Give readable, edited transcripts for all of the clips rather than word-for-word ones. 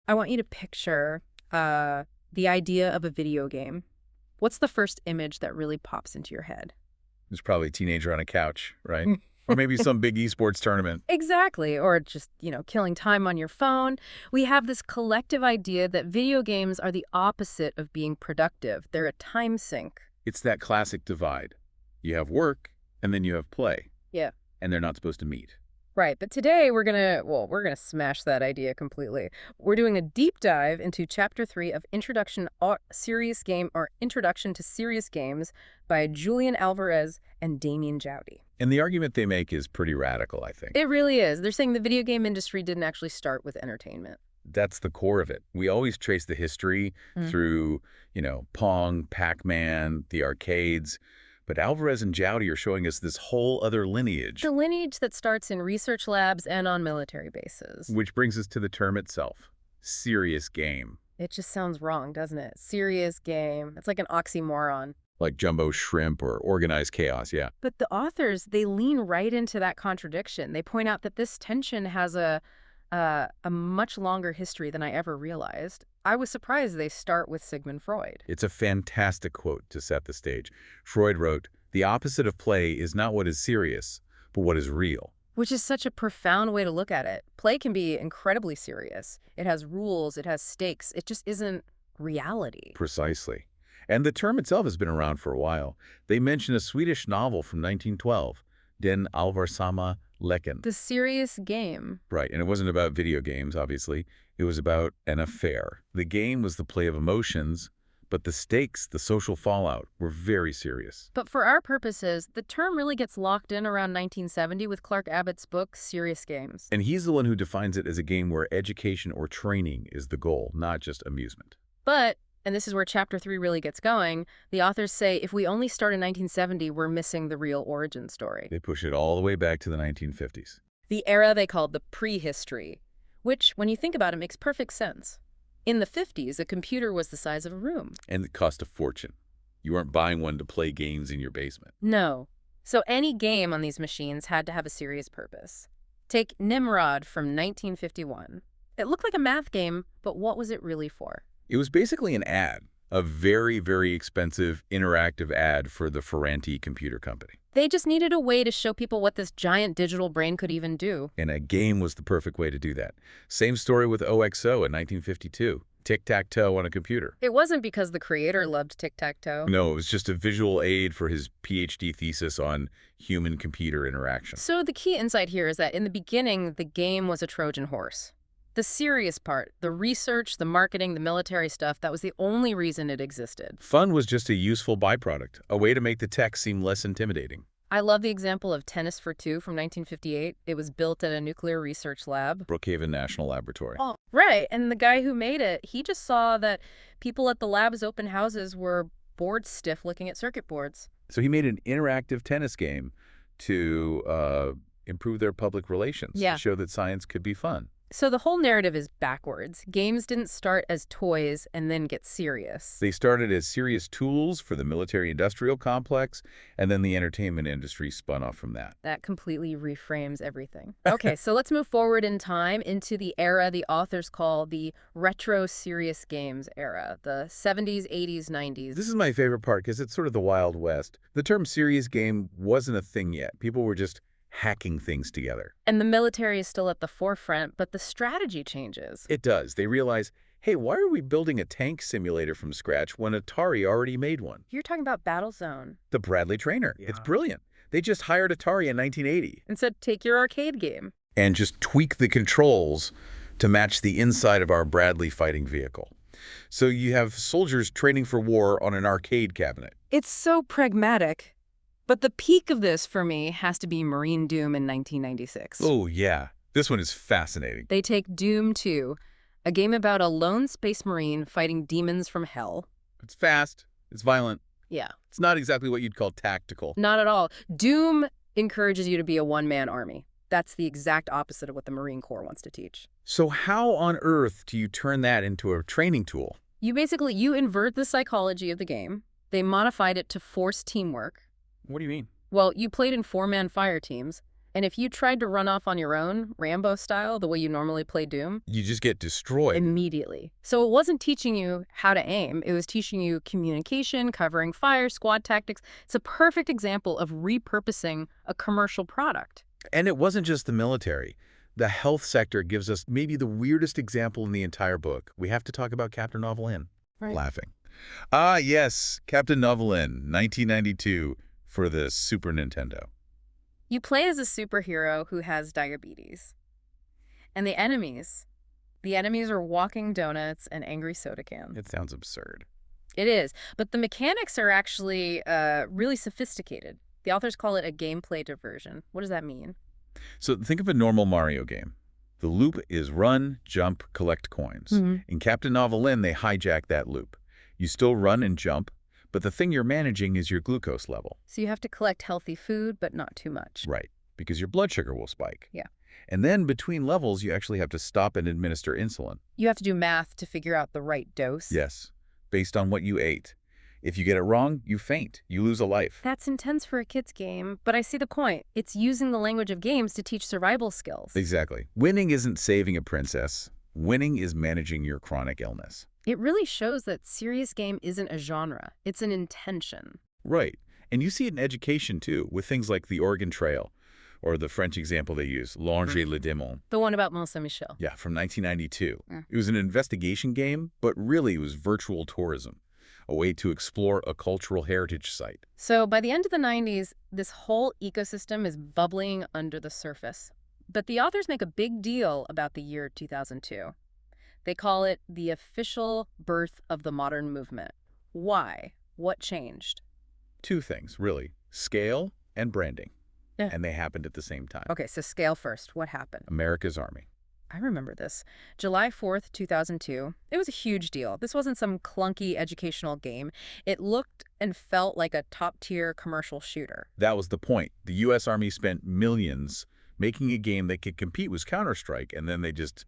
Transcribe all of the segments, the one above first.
I want you to picture the idea of a video game. What's the first image that really pops into your head? There's probably a teenager on a couch, right? Or maybe some big esports tournament. Exactly. Or just, killing time on your phone. We have this collective idea that video games are the opposite of being productive. They're a time sink. It's that classic divide. You have work, and then you have play, Yeah. and they're not supposed to meet. Right. But today we're gonna smash that idea completely. We're doing a deep dive into Chapter 3 of Introduction to Serious Games by Julian Alvarez and Damien Jowdy. And the argument they make is pretty radical, I think. It really is. They're saying the video game industry didn't actually start with entertainment. That's the core of it. We always trace the history through, Pong, Pac-Man, the arcades. But Alvarez and Jowdy are showing us this whole other lineage. The lineage that starts in research labs and on military bases. Which brings us to the term itself, serious game. It just sounds wrong, doesn't it? Serious game. It's like an oxymoron. Like jumbo shrimp or organized chaos, yeah. But the authors, they lean right into that contradiction. They point out that this tension has a much longer history than I ever realized. I was surprised they start with Sigmund Freud. It's a fantastic quote to set the stage. Freud wrote, "The opposite of play is not what is serious, but what is real." Which is such a profound way to look at it. Play can be incredibly serious. It has rules, it has stakes. It just isn't reality. Precisely. And the term itself has been around for a while. They mention a Swedish novel from 1912, Den allvarsamma leken. The serious game. Right, and it wasn't about video games, obviously. It was about an affair. The game was the play of emotions, but the stakes, the social fallout, were very serious. But for our purposes, the term really gets locked in around 1970 with Clark Abbott's book, Serious Games. And he's the one who defines it as a game where education or training is the goal, not just amusement. But, and this is where Chapter 3 really gets going, the authors say if we only start in 1970, we're missing the real origin story. They push it all the way back to the 1950s. The era they called the prehistory, which, when you think about it, makes perfect sense. In the 50s, a computer was the size of a room. And it cost a fortune. You weren't buying one to play games in your basement. No. So any game on these machines had to have a serious purpose. Take Nimrod from 1951. It looked like a math game, but what was it really for? It was basically an ad, a very, very expensive interactive ad for the Ferranti computer company. They just needed a way to show people what this giant digital brain could even do. And a game was the perfect way to do that. Same story with OXO in 1952. Tic-tac-toe on a computer. It wasn't because the creator loved tic-tac-toe. No, it was just a visual aid for his PhD thesis on human-computer interaction. So the key insight here is that in the beginning, the game was a Trojan horse. The serious part, the research, the marketing, the military stuff, that was the only reason it existed. Fun was just a useful byproduct, a way to make the tech seem less intimidating. I love the example of Tennis for Two from 1958. It was built at a nuclear research lab. Brookhaven National Laboratory. Oh, right. And the guy who made it, he just saw that people at the lab's open houses were bored stiff looking at circuit boards. So he made an interactive tennis game to improve their public relations, Yeah. to show that science could be fun. So the whole narrative is backwards. Games didn't start as toys and then get serious. They started as serious tools for the military-industrial complex, and then the entertainment industry spun off from that. That completely reframes everything. Okay, so let's move forward in time into the era the authors call the retro serious games era, the 70s, 80s, 90s. This is my favorite part because it's sort of the Wild West. The term serious game wasn't a thing yet. People were just hacking things together. And the military is still at the forefront, but the strategy changes. It does. They realize, hey, why are we building a tank simulator from scratch when Atari already made one? You're talking about Battlezone. The Bradley Trainer. Yeah. It's brilliant. They just hired Atari in 1980. And said, take your arcade game. And just tweak the controls to match the inside of our Bradley fighting vehicle. So you have soldiers training for war on an arcade cabinet. It's so pragmatic. But the peak of this, for me, has to be Marine Doom in 1996. Oh, yeah. This one is fascinating. They take Doom 2, a game about a lone space marine fighting demons from hell. It's fast. It's violent. Yeah. It's not exactly what you'd call tactical. Not at all. Doom encourages you to be a one-man army. That's the exact opposite of what the Marine Corps wants to teach. So how on earth do you turn that into a training tool? You invert the psychology of the game. They modified it to force teamwork. What do you mean? Well, you played in four-man fire teams, And if you tried to run off on your own, Rambo style, the way you normally play Doom, You just get destroyed. immediately. So it wasn't teaching you how to aim. It was teaching you communication, covering fire, squad tactics. It's a perfect example of repurposing a commercial product. And it wasn't just the military. The health sector gives us maybe the weirdest example in the entire book. We have to talk about Captain Novelin. Right. Laughing. Ah, yes, Captain Novelin, 1992, for the Super Nintendo. You play as a superhero who has diabetes. And the enemies are walking donuts and angry soda cans. It sounds absurd. It is, but the mechanics are actually really sophisticated. The authors call it a gameplay diversion. What does that mean? So think of a normal Mario game. The loop is run, jump, collect coins. In Captain Novelin, they hijack that loop. You still run and jump, but the thing you're managing is your glucose level. So you have to collect healthy food, but not too much. Right, because your blood sugar will spike. Yeah. And then between levels, you actually have to stop and administer insulin. You have to do math to figure out the right dose. Yes, based on what you ate. If you get it wrong, you faint. You lose a life. That's intense for a kid's game, but I see the point. It's using the language of games to teach survival skills. Exactly. Winning isn't saving a princess. Winning is managing your chronic illness. It really shows that serious game isn't a genre. It's an intention. Right. And you see it in education, too, with things like the Oregon Trail, or the French example they use, L'Ange le Démon. The one about Mont Saint-Michel. Yeah, from 1992. Mm. It was an investigation game, but really it was virtual tourism, a way to explore a cultural heritage site. So by the end of the 90s, this whole ecosystem is bubbling under the surface. But the authors make a big deal about the year 2002. They call it the official birth of the modern movement. Why? What changed? Two things, really. Scale and branding. Yeah. And they happened at the same time. Okay, so scale first. What happened? America's Army. I remember this. July 4th, 2002. It was a huge deal. This wasn't some clunky educational game. It looked and felt like a top-tier commercial shooter. That was the point. The U.S. Army spent millions making a game that could compete with Counter-Strike, and then they just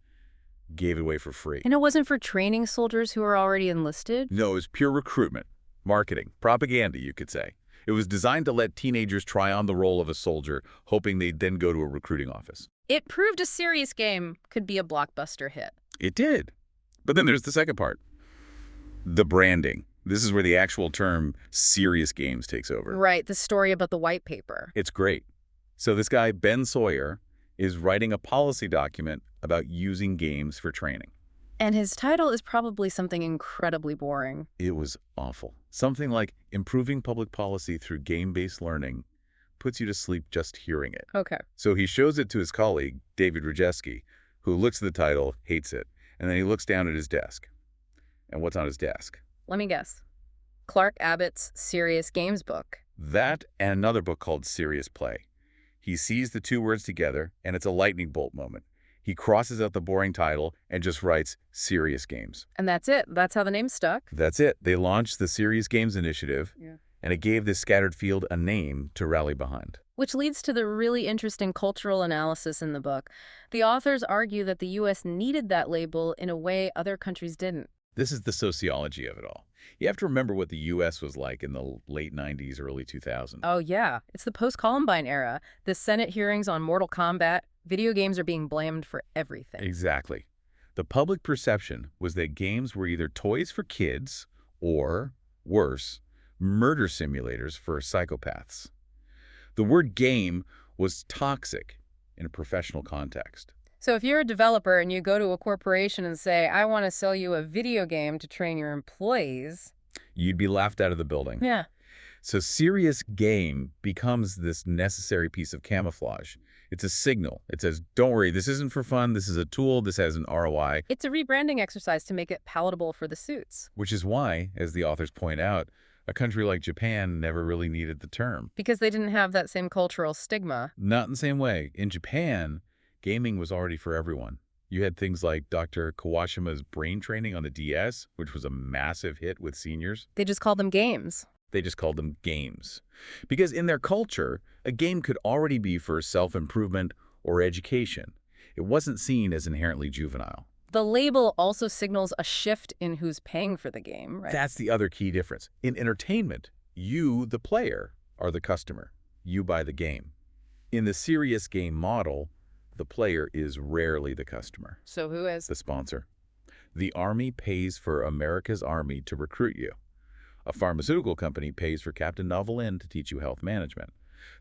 gave it away for free. And it wasn't for training soldiers who were already enlisted? No, it was pure recruitment, marketing, propaganda, you could say. It was designed to let teenagers try on the role of a soldier, hoping they'd then go to a recruiting office. It proved a serious game could be a blockbuster hit. It did. But then there's the second part. The branding. This is where the actual term serious games takes over. Right, the story about the white paper. It's great. So this guy, Ben Sawyer, is writing a policy document about using games for training. And his title is probably something incredibly boring. It was awful. Something like improving public policy through game-based learning puts you to sleep just hearing it. Okay. So he shows it to his colleague, David Rajewski, who looks at the title, hates it, and then he looks down at his desk. And what's on his desk? Let me guess. Clark Abbott's Serious Games book. That and another book called Serious Play. He sees the two words together, and it's a lightning bolt moment. He crosses out the boring title and just writes Serious Games. And that's it. That's how the name stuck. That's it. They launched the Serious Games Initiative, Yeah. and it gave this scattered field a name to rally behind. Which leads to the really interesting cultural analysis in the book. The authors argue that the U.S. needed that label in a way other countries didn't. This is the sociology of it all. You have to remember what the U.S. was like in the late 90s, early 2000s. Oh, yeah. It's the post-Columbine era. The Senate hearings on Mortal Kombat. Video games are being blamed for everything. Exactly. The public perception was that games were either toys for kids or, worse, murder simulators for psychopaths. The word game was toxic in a professional context. So if you're a developer and you go to a corporation and say, I want to sell you a video game to train your employees. You'd be laughed out of the building. Yeah. So serious game becomes this necessary piece of camouflage. It's a signal. It says, don't worry, this isn't for fun. This is a tool. This has an ROI. It's a rebranding exercise to make it palatable for the suits. Which is why, as the authors point out, a country like Japan never really needed the term. Because they didn't have that same cultural stigma. Not in the same way. In Japan, gaming was already for everyone. You had things like Dr. Kawashima's brain training on the DS, which was a massive hit with seniors. They just called them games. They just called them games. Because in their culture, a game could already be for self-improvement or education. It wasn't seen as inherently juvenile. The label also signals a shift in who's paying for the game, right? That's the other key difference. In entertainment, you, the player, are the customer. You buy the game. In the serious game model, the player is rarely the customer, So who is? the sponsor. The Army pays for America's Army to recruit you. A pharmaceutical company pays for Captain Novelin to teach you health management.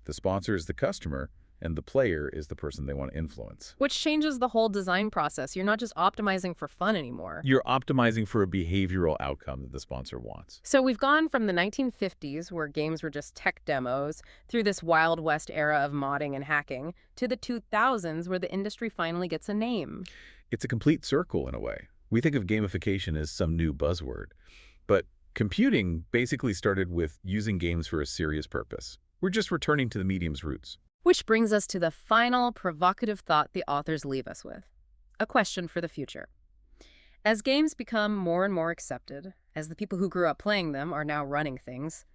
The sponsor is the customer, and the player is the person they want to influence. Which changes the whole design process. You're not just optimizing for fun anymore. You're optimizing for a behavioral outcome that the sponsor wants. So we've gone from the 1950s, where games were just tech demos, through this Wild West era of modding and hacking, to the 2000s, where the industry finally gets a name. It's a complete circle in a way. We think of gamification as some new buzzword, but computing basically started with using games for a serious purpose. We're just returning to the medium's roots. Which brings us to the final provocative thought the authors leave us with. A question for the future. As games become more and more accepted, as the people who grew up playing them are now running things,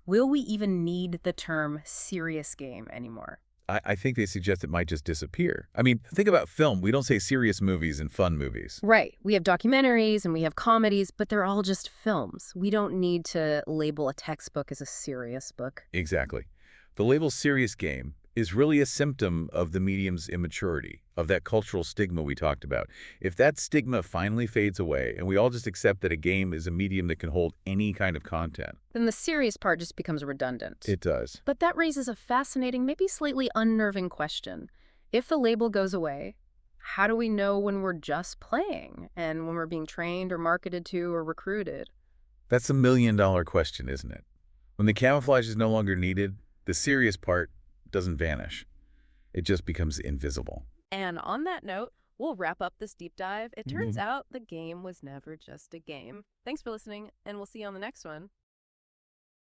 will we even need the term serious game anymore? I think they suggest it might just disappear. I mean, think about film. We don't say serious movies and fun movies. Right. We have documentaries and we have comedies, but they're all just films. We don't need to label a textbook as a serious book. Exactly. The label serious game is really a symptom of the medium's immaturity, of that cultural stigma we talked about. If that stigma finally fades away and we all just accept that a game is a medium that can hold any kind of content, Then the serious part just becomes redundant. it does. But that raises a fascinating, maybe slightly unnerving question. If the label goes away, how do we know when we're just playing and when we're being trained or marketed to or recruited? That's a million-dollar question, isn't it? When the camouflage is no longer needed, the serious part doesn't vanish. It just becomes invisible. And on that note, we'll wrap up this deep dive. It turns out the game was never just a game. Thanks for listening, and we'll see you on the next one.